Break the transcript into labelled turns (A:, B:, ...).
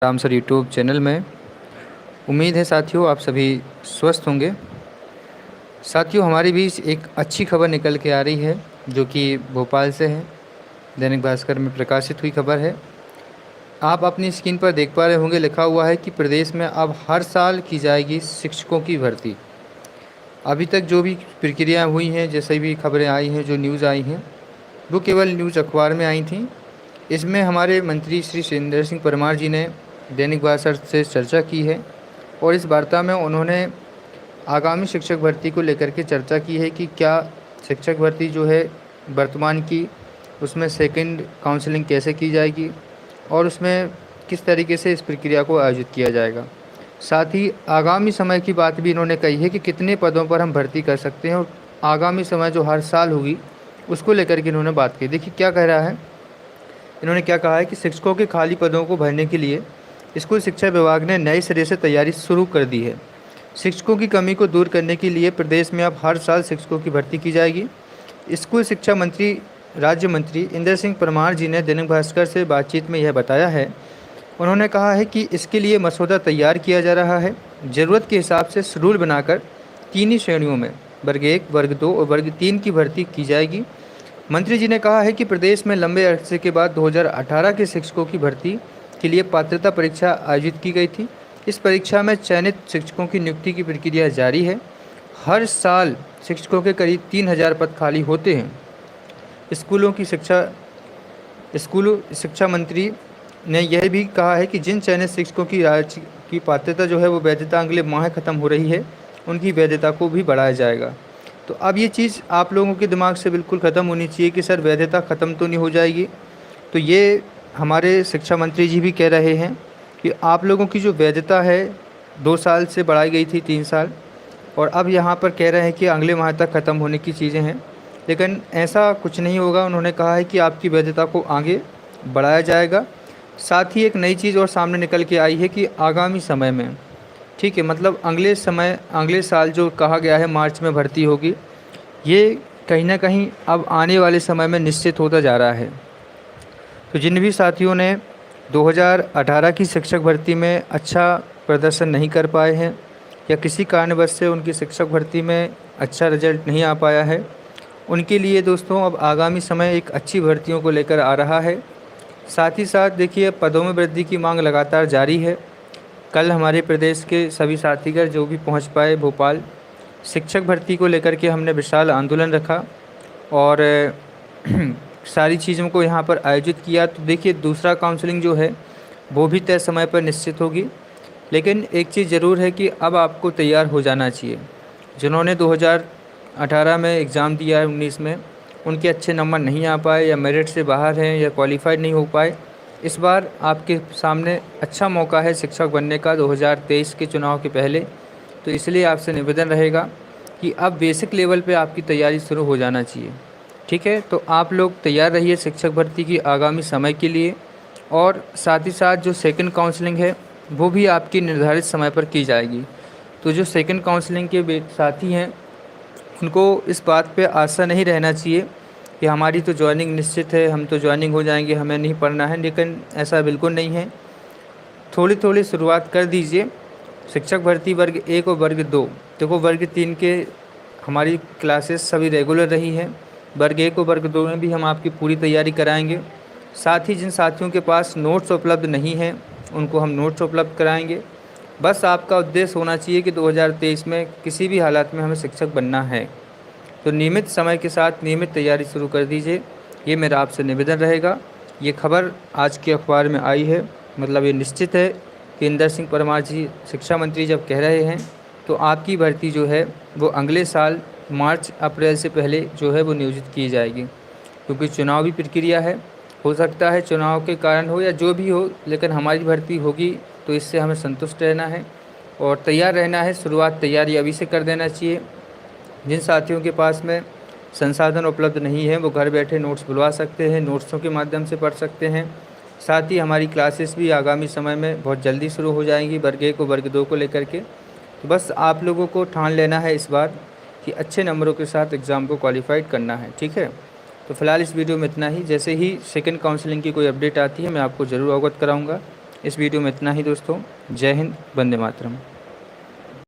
A: Ram sir YouTube channel में। उम्मीद है साथियों आप सभी स्वस्थ होंगे। साथियों हमारे बीच एक अच्छी खबर निकल के आ रही है जो कि भोपाल से है। दैनिक भास्कर में प्रकाशित हुई खबर है। आप अपनी स्क्रीन पर देख पा रहे होंगे, लिखा हुआ है कि प्रदेश में अब हर साल की जाएगी शिक्षकों की भर्ती। अभी तक जो भी प्रक्रिया हुई हैं, जैसे भी खबरें आई हैं, जो न्यूज़ आई हैं, वो केवल न्यूज़ अखबार में आई थी। इसमें हमारे मंत्री श्री सुरेंद्र सिंह परमार जी ने दैनिक भास्कर से चर्चा की है और इस वार्ता में उन्होंने आगामी शिक्षक भर्ती को लेकर के चर्चा की है कि क्या शिक्षक भर्ती जो है वर्तमान की, उसमें सेकंड काउंसलिंग कैसे की जाएगी और उसमें किस तरीके से इस प्रक्रिया को आयोजित किया जाएगा। साथ ही आगामी समय की बात भी इन्होंने कही है कि कितने पदों पर हम भर्ती कर सकते हैं और आगामी समय जो हर साल होगी उसको लेकर के इन्होंने बात की। देखिए क्या कह रहा है, इन्होंने क्या कहा है कि शिक्षकों के खाली पदों को भरने के लिए स्कूल शिक्षा विभाग ने नए सिरे से तैयारी शुरू कर दी है। शिक्षकों की कमी को दूर करने के लिए प्रदेश में अब हर साल शिक्षकों की भर्ती की जाएगी। स्कूल शिक्षा मंत्री राज्य मंत्री इंदर सिंह परमार जी ने दैनिक भास्कर से बातचीत में यह बताया है। उन्होंने कहा है कि इसके लिए मसौदा तैयार किया जा रहा है। ज़रूरत के हिसाब से शेड्यूल बनाकर तीन ही श्रेणियों में वर्ग 1, वर्ग 2 और वर्ग 3 की भर्ती की जाएगी। मंत्री जी ने कहा है कि प्रदेश में लंबे अरसे के बाद 2018 के शिक्षकों की भर्ती के लिए पात्रता परीक्षा आयोजित की गई थी। इस परीक्षा में चयनित शिक्षकों की नियुक्ति की प्रक्रिया जारी है। हर साल शिक्षकों के करीब 3000 पद खाली होते हैं। स्कूल शिक्षा मंत्री ने यह भी कहा है कि जिन चयनित शिक्षकों की राज्य की पात्रता जो है वो वैधता अगले माह खत्म हो रही है, उनकी वैधता को भी बढ़ाया जाएगा। तो अब ये चीज़ आप लोगों के दिमाग से बिल्कुल ख़त्म होनी चाहिए कि सर वैधता ख़त्म तो नहीं हो जाएगी। तो ये हमारे शिक्षा मंत्री जी भी कह रहे हैं कि आप लोगों की जो वैधता है 2 साल से बढ़ाई गई थी 3 साल, और अब यहाँ पर कह रहे हैं कि अगले माह तक ख़त्म होने की चीज़ें हैं, लेकिन ऐसा कुछ नहीं होगा। उन्होंने कहा है कि आपकी वैधता को आगे बढ़ाया जाएगा। साथ ही एक नई चीज़ और सामने निकल के आई है कि आगामी समय में, ठीक है, मतलब अगले साल जो कहा गया है मार्च में भर्ती होगी, ये कहीं ना कहीं अब आने वाले समय में निश्चित होता जा रहा है। तो जिन भी साथियों ने 2018 की शिक्षक भर्ती में अच्छा प्रदर्शन नहीं कर पाए हैं या किसी कारणवश से उनकी शिक्षक भर्ती में अच्छा रिजल्ट नहीं आ पाया है, उनके लिए दोस्तों अब आगामी समय एक अच्छी भर्तियों को लेकर आ रहा है। साथ ही साथ देखिए पदों में वृद्धि की मांग लगातार जारी है। कल हमारे प्रदेश के सभी साथीगण जो भी पहुंच पाए भोपाल, शिक्षक भर्ती को लेकर के हमने विशाल आंदोलन रखा और सारी चीज़ों को यहाँ पर आयोजित किया। तो देखिए दूसरा काउंसलिंग जो है वो भी तय समय पर निश्चित होगी, लेकिन एक चीज़ ज़रूर है कि अब आपको तैयार हो जाना चाहिए। जिन्होंने 2018 में एग्ज़ाम दिया है 19 में, उनके अच्छे नंबर नहीं आ पाए या मेरिट से बाहर हैं या क्वालिफाइड नहीं हो पाए, इस बार आपके सामने अच्छा मौका है शिक्षक बनने का 2023 के चुनाव के पहले। तो इसलिए आपसे निवेदन रहेगा कि अब बेसिक लेवल पे आपकी तैयारी शुरू हो जाना चाहिए, ठीक है। तो आप लोग तैयार रहिए शिक्षक भर्ती की आगामी समय के लिए, और साथ ही साथ जो सेकंड काउंसलिंग है वो भी आपकी निर्धारित समय पर की जाएगी। तो जो सेकंड काउंसलिंग के साथी हैं उनको इस बात पे आशा नहीं रहना चाहिए कि हमारी तो ज्वाइनिंग निश्चित है, हम तो ज्वाइनिंग हो जाएंगे, हमें नहीं पढ़ना है, लेकिन ऐसा बिल्कुल नहीं है। थोड़ी थोड़ी शुरुआत कर दीजिए। शिक्षक भर्ती वर्ग 1 और वर्ग 2, देखो वर्ग 3 के हमारी क्लासेस सभी रेगुलर रही हैं। वर्ग 1 और वर्ग 2 में भी हम आपकी पूरी तैयारी कराएंगे। साथ ही जिन साथियों के पास नोट्स उपलब्ध नहीं हैं उनको हम नोट्स उपलब्ध कराएंगे। बस आपका उद्देश्य होना चाहिए कि 2023 में किसी भी हालात में हमें शिक्षक बनना है। तो नियमित समय के साथ नियमित तैयारी शुरू कर दीजिए, ये मेरा आपसे निवेदन रहेगा। ये खबर आज के अखबार में आई है, मतलब ये निश्चित है कि इंदर सिंह परमार जी शिक्षा मंत्री जब कह रहे हैं तो आपकी भर्ती जो है वो अगले साल मार्च अप्रैल से पहले जो है वो नियोजित की जाएगी, क्योंकि चुनावी प्रक्रिया है। हो सकता है चुनाव के कारण हो या जो भी हो, लेकिन हमारी भर्ती होगी तो इससे हमें संतुष्ट रहना है और तैयार रहना है। शुरुआत तैयारी अभी से कर देना चाहिए। जिन साथियों के पास में संसाधन उपलब्ध नहीं है वो घर बैठे नोट्स बुलवा सकते हैं, नोट्सों के माध्यम से पढ़ सकते हैं। साथ ही हमारी क्लासेस भी आगामी समय में बहुत जल्दी शुरू हो जाएंगी वर्ग 1 और वर्ग 2 को लेकर के। तो बस आप लोगों को ठान लेना है इस बार कि अच्छे नंबरों के साथ एग्ज़ाम को क्वालिफाइड करना है, ठीक है। तो फिलहाल इस वीडियो में इतना ही। जैसे ही सेकंड काउंसलिंग की कोई अपडेट आती है मैं आपको ज़रूर अवगत कराऊँगा। इस वीडियो में इतना ही दोस्तों। जय हिंद, वंदे मातरम।